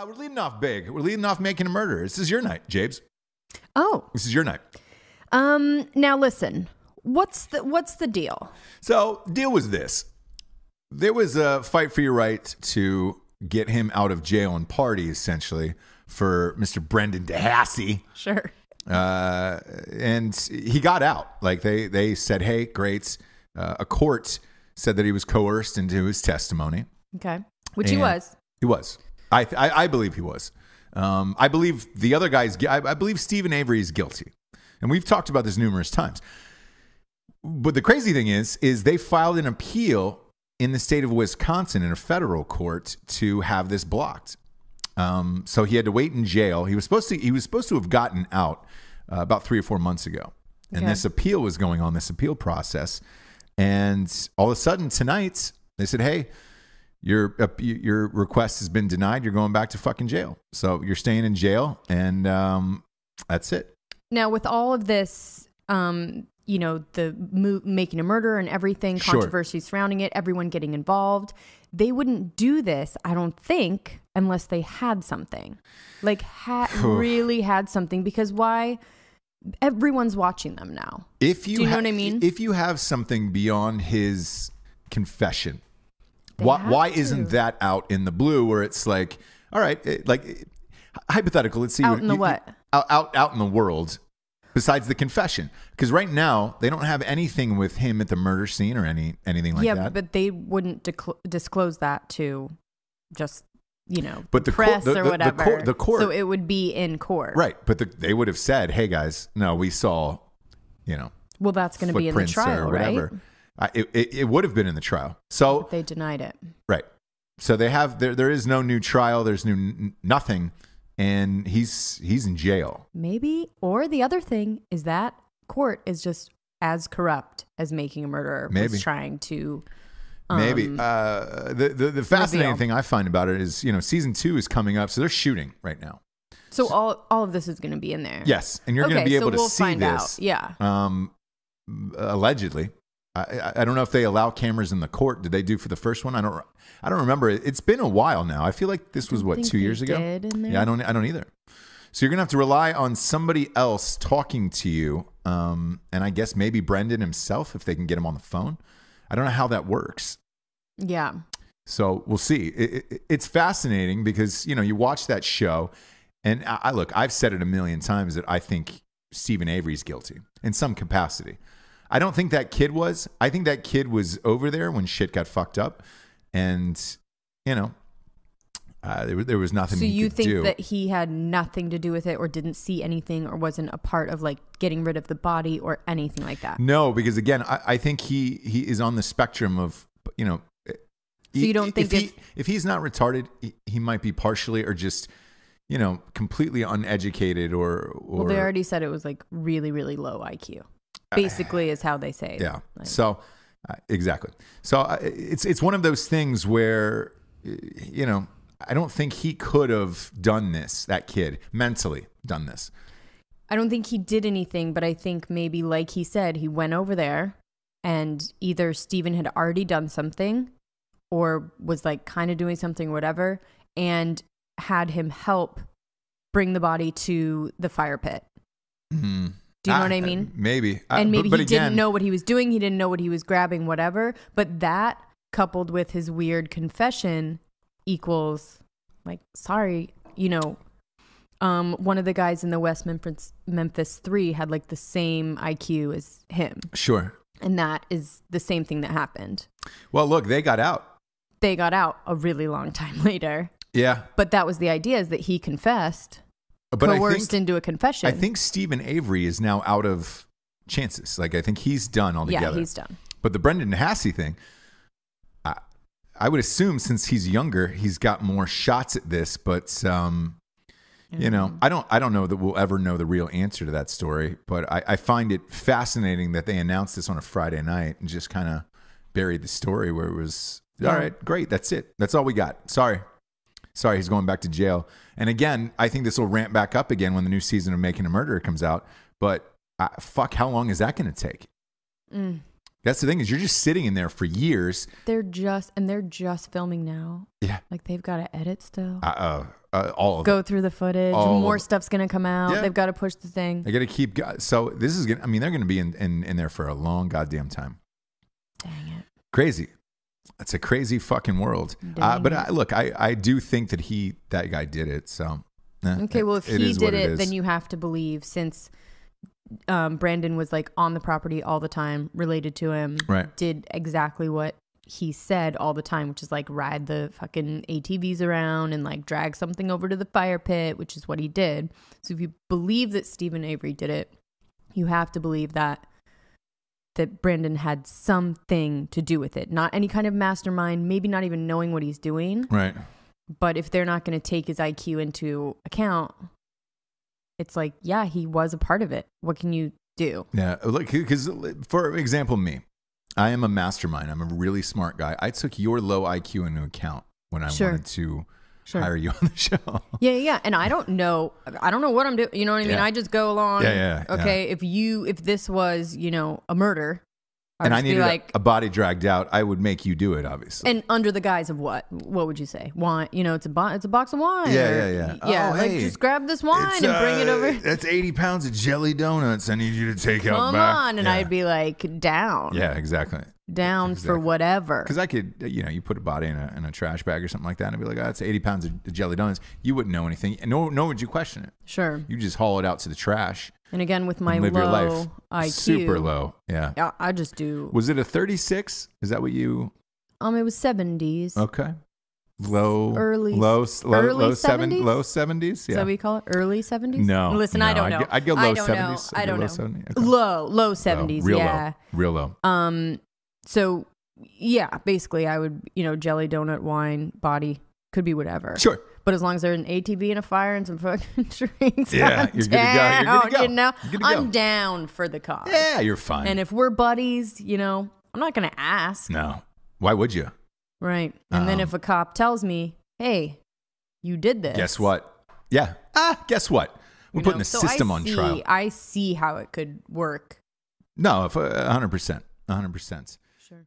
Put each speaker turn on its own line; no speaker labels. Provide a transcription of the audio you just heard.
We're leading off big. We're leading off making a murder. This is your night, Jabes.
Oh.
This is your night.
Now listen. What's the deal?
So, deal was this. There was a fight for your right to get him out of jail and party, essentially, for Mr. Brendan DeHassy.
Sure.
And he got out. Like, they said, hey, great. A court said that he was coerced into his testimony.
Okay. Which he was.
He was. I believe he was. I believe the other guy's. I believe Stephen Avery is guilty, and we've talked about this numerous times. But the crazy thing is they filed an appeal in the state of Wisconsin in a federal court to have this blocked. So he had to wait in jail. He was supposed to have gotten out about 3 or 4 months ago, and this appeal was going on, this appeal process, and all of a sudden tonight they said, hey. Your request has been denied. You're going back to fucking jail. So you're staying in jail, and that's it.
Now, with all of this, the making a murder and everything, controversy surrounding it, everyone getting involved, they wouldn't do this, I don't think, unless they had something. Like, really had something. Because why? Everyone's watching them now. Do you know what I mean?
If you have something beyond his confession, why isn't that out in the blue where it's like, all right, hypothetical, let's see.
Out in the what?
Out in the world besides the confession. Because right now, they don't have anything with him at the murder scene or anything like that. Yeah,
but they wouldn't disclose that to just,
but the
press
or
whatever.
The court.
So it would be in court.
Right. But they would have said, hey, guys, no, we saw,
well, that's going to be in the trial,
or whatever.
Right?
It would have been in the trial. So
but they denied it.
Right. So they have there is no new trial. There's nothing, and he's in jail.
Maybe, or the other thing is that court is just as corrupt as Making a Murderer was trying to.
Maybe the fascinating thing I find about it is season 2 is coming up, so they're shooting right now.
So all of this is going to be in there.
Yes, and you're going to be able to see this.
Out. Yeah.
Allegedly. I don't know if they allow cameras in the court. Did they do for the first one? I don't remember. It's been a while now. I feel like this was 2 years ago. Yeah, I don't either. So you're gonna have to rely on somebody else talking to you, and I guess maybe Brendan himself if they can get him on the phone. I don't know how that works.
Yeah.
So we'll see. It's fascinating because you watch that show, and I've said it a million times that I think Stephen Avery's guilty in some capacity. I don't think that kid was. I think that kid was over there when shit got fucked up, and there was nothing.
So
you could
think
do.
That he had nothing to do with it, or didn't see anything, or wasn't a part of like getting rid of the body or anything like that?
No, because again, I think he is on the spectrum of
So you don't think
if he's not retarded, he might be partially or just completely uneducated or.
Well, they already said it was like really, really low IQ. Basically is how they say.
Yeah. So exactly. So it's one of those things where, I don't think he could have done this, that kid, mentally done this.
I don't think he did anything, but I think maybe like he said, he went over there and either Steven had already done something or was like kind of doing something or whatever and had him help bring the body to the fire pit. Mm-hmm. Do you know what I mean?
Maybe.
And maybe he didn't know what he was doing. He didn't know what he was grabbing, whatever. But that coupled with his weird confession equals like, sorry, one of the guys in the West Memphis 3 had like the same IQ as him.
Sure.
And that is the same thing that happened.
Well, look, they got out.
They got out a really long time later.
Yeah.
But that was the idea, is that he confessed. Coerced into a confession.
I think Stephen Avery is now out of chances. Like, I think he's done altogether.
Yeah, he's done.
But the Brendan DeHassy thing, I would assume since he's younger, he's got more shots at this. But, I don't know that we'll ever know the real answer to that story. But I find it fascinating that they announced this on a Friday night and just kind of buried the story where it was, all right, great, that's it. That's all we got. Sorry, he's going back to jail. And again, I think this will ramp back up again when the new season of Making a Murderer comes out. But fuck, how long is that going to take? That's the thing is you're just sitting in there for years.
They're just filming now.
Yeah.
Like they've got to edit still.
All of
Go through the footage. More stuff's going to come out. Yeah. They've got to push the thing.
They got to keep. So this is going to, I mean, they're going to be in there for a long goddamn time.
Dang it.
Crazy. It's a crazy fucking world. But I do think that guy did it. So.
Okay. Well, if he did it, then you have to believe since Brandon was like on the property all the time, related to him,
right?
Did exactly what he said all the time, which is like ride the fucking ATVs around and like drag something over to the fire pit, which is what he did. So if you believe that Stephen Avery did it, you have to believe that Brandon had something to do with it. Not any kind of mastermind, maybe not even knowing what he's doing.
Right.
But if they're not going to take his IQ into account, it's like, yeah, he was a part of it. What can you do?
Yeah, look, because for example, me, I am a mastermind. I'm a really smart guy. I took your low IQ into account when I wanted to hire you on the show.
Yeah. And I don't know what I'm doing. You know what I mean? I just go along.
Yeah.
Okay. If this was, a murder,
and I needed a body dragged out, I would make you do it, obviously.
And under the guise of what? What would you say? Wine? It's a box of wine.
Yeah.
Yeah, like just grab this wine and bring it over.
That's 80 pounds of jelly donuts. I need you to take out
Come
back.
on, and I'd be like, down.
Yeah, exactly.
Down for whatever.
Because I could, you put a body in a trash bag or something like that, and I'd be like, that's 80 pounds of jelly donuts. You wouldn't know anything. And nor would you question it.
Sure.
You just haul it out to the trash.
And again, with my low IQ.
Super low. Yeah.
I just do.
Was it a 36? Is that what you?
It was 70s.
Okay. Low 70s. Low 70s. Yeah.
Is that what you call it? Early 70s?
No.
Listen, I don't know.
I'd go low 70s.
I don't know.
70s. Okay.
Low 70s.
Real
yeah.
low. Real low.
So yeah, basically I would, jelly donut, wine, body, could be whatever.
Sure.
But as long as there's an ATV and a fire and some fucking drinks,
yeah, you're good to go.
I'm down for the cause.
Yeah, you're fine.
And if we're buddies, I'm not going to ask.
No. Why would you?
Right. And then if a cop tells me, hey, you did this.
Guess what? Yeah. Guess what? We're putting the system on trial.
I see how it could work.
No, 100%. 100%.
Sure.